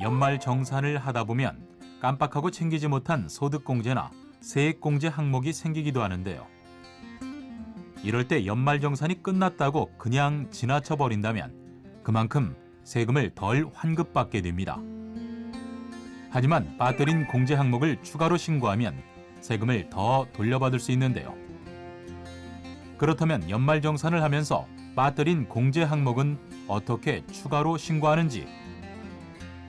연말 정산을 하다 보면 깜빡하고 챙기지 못한 소득공제나 세액공제 항목이 생기기도 하는데요. 이럴 때 연말정산이 끝났다고 그냥 지나쳐 버린다면 그만큼 세금을 덜 환급받게 됩니다. 하지만 빠뜨린 공제 항목을 추가로 신고하면 세금을 더 돌려받을 수 있는데요. 그렇다면 연말정산을 하면서 빠뜨린 공제 항목은 어떻게 추가로 신고하는지,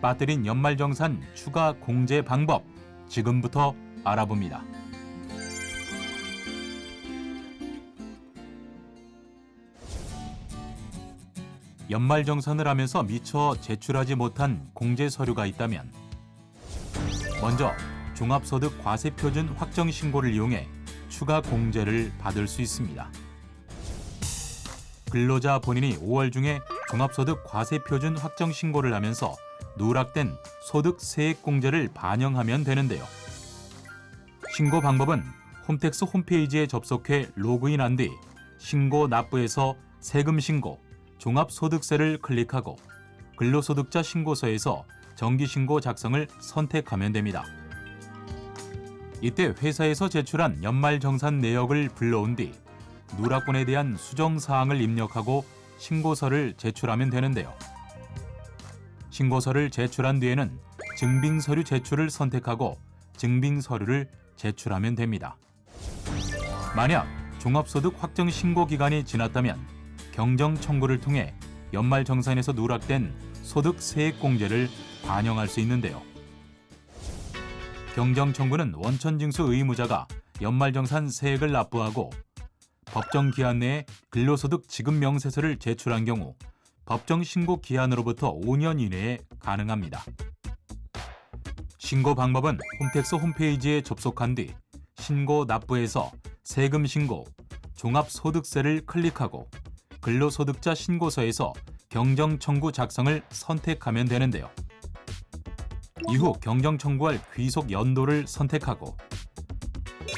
빠뜨린 연말정산 추가 공제 방법 지금부터 알아봅니다. 연말정산을 하면서 미처 제출하지 못한 공제 서류가 있다면 먼저 종합소득 과세표준 확정 신고를 이용해 추가 공제를 받을 수 있습니다. 근로자 본인이 5월 중에 종합소득 과세표준 확정 신고를 하면서 누락된 소득 세액공제를 반영하면 되는데요. 신고 방법은 홈택스 홈페이지에 접속해 로그인한 뒤 신고 납부에서 세금 신고, 종합소득세를 클릭하고 근로소득자 신고서에서 정기신고 작성을 선택하면 됩니다. 이때 회사에서 제출한 연말정산 내역을 불러온 뒤 누락분에 대한 수정사항을 입력하고 신고서를 제출하면 되는데요. 신고서를 제출한 뒤에는 증빙서류 제출을 선택하고 증빙서류를 제출하면 됩니다. 만약 종합소득 확정 신고 기간이 지났다면 경정 청구를 통해 연말정산에서 누락된 소득 세액공제를 반영할 수 있는데요. 경정 청구는 원천징수 의무자가 연말정산 세액을 납부하고 법정 기한 내에 근로소득 지급 명세서를 제출한 경우 법정 신고 기한으로부터 5년 이내에 가능합니다. 신고 방법은 홈택스 홈페이지에 접속한 뒤 신고 납부에서 세금 신고, 종합소득세를 클릭하고 근로소득자 신고서에서 경정 청구 작성을 선택하면 되는데요. 이후 경정 청구할 귀속 연도를 선택하고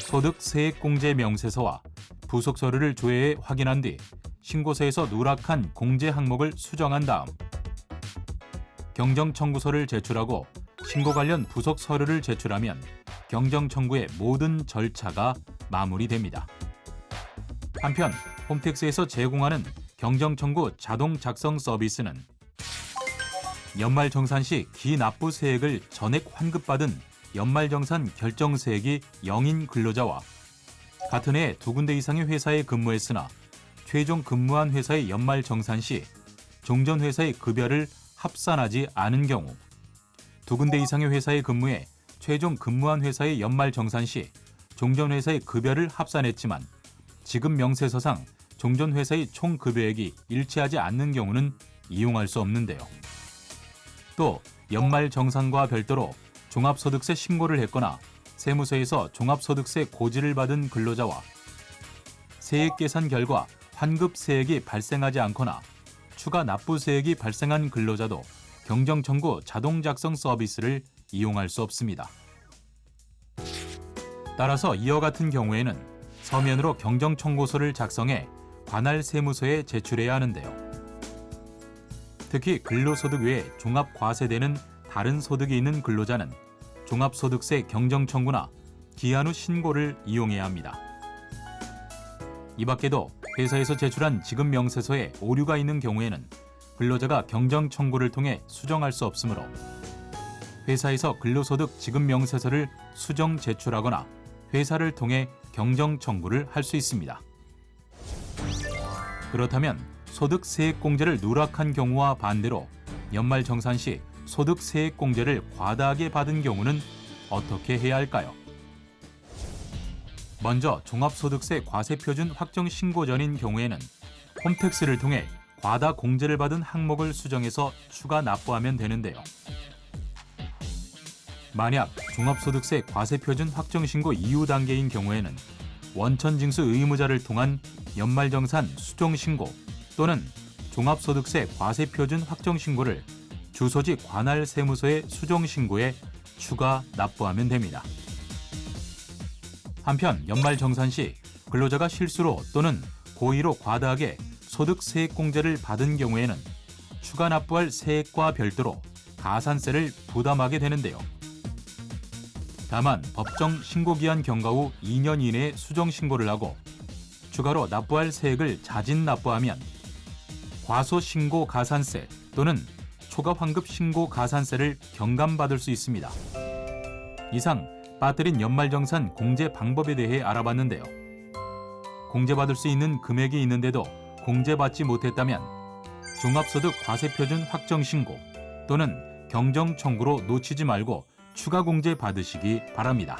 소득 세액공제 명세서와 부속 서류를 조회해 확인한 뒤 신고서에서 누락한 공제 항목을 수정한 다음 경정 청구서를 제출하고 신고 관련 부속 서류를 제출하면 경정 청구의 모든 절차가 마무리됩니다. 한편 홈택스에서 제공하는 경정 청구 자동 작성 서비스는 연말정산 시 기납부 세액을 전액 환급받은 연말정산 결정세액이 0인 근로자와 같은 해에 2군데 이상의 회사에 근무했으나 최종 근무한 회사의 연말정산 시 종전회사의 급여를 합산하지 않은 경우 2군데 이상의 회사에 근무해 최종 근무한 회사의 연말정산 시 종전회사의 급여를 합산했지만 지급 명세서상 종전회사의 총 급여액이 일치하지 않는 경우는 이용할 수 없는데요. 또 연말정산과 별도로 종합소득세 신고를 했거나 세무서에서 종합소득세 고지를 받은 근로자와 세액 계산 결과 환급세액이 발생하지 않거나 추가 납부세액이 발생한 근로자도 경정청구 자동 작성 서비스를 이용할 수 없습니다. 따라서 이와 같은 경우에는 서면으로 경정청구서를 작성해 관할 세무서에 제출해야 하는데요. 특히 근로소득 외에 종합과세되는 다른 소득이 있는 근로자는 종합소득세 경정청구나 기한 후 신고를 이용해야 합니다. 이 밖에도 회사에서 제출한 지급 명세서에 오류가 있는 경우에는 근로자가 경정청구를 통해 수정할 수 없으므로 회사에서 근로소득 지급 명세서를 수정 제출하거나 회사를 통해 경정청구를 할 수 있습니다. 그렇다면 소득세액공제를 누락한 경우와 반대로 연말정산 시 소득세액공제를 과다하게 받은 경우는 어떻게 해야 할까요? 먼저 종합소득세 과세표준 확정 신고 전인 경우에는 홈택스를 통해 과다 공제를 받은 항목을 수정해서 추가 납부하면 되는데요. 만약 종합소득세 과세표준 확정 신고 이후 단계인 경우에는 원천징수 의무자를 통한 연말정산 수정 신고 또는 종합소득세 과세표준 확정 신고를 주소지 관할 세무서에 수정 신고해 추가 납부하면 됩니다. 한편 연말정산 시 근로자가 실수로 또는 고의로 과다하게 소득세액공제를 받은 경우에는 추가 납부할 세액과 별도로 가산세를 부담하게 되는데요. 다만 법정 신고기한 경과 후 2년 이내에 수정 신고를 하고 추가로 납부할 세액을 자진 납부하면 과소 신고 가산세 또는 초과 환급 신고 가산세를 경감받을 수 있습니다. 이상 빠뜨린 연말정산 공제 방법에 대해 알아봤는데요. 공제받을 수 있는 금액이 있는데도 공제받지 못했다면 종합소득 과세표준 확정 신고 또는 경정 청구로 놓치지 말고 추가 공제 받으시기 바랍니다.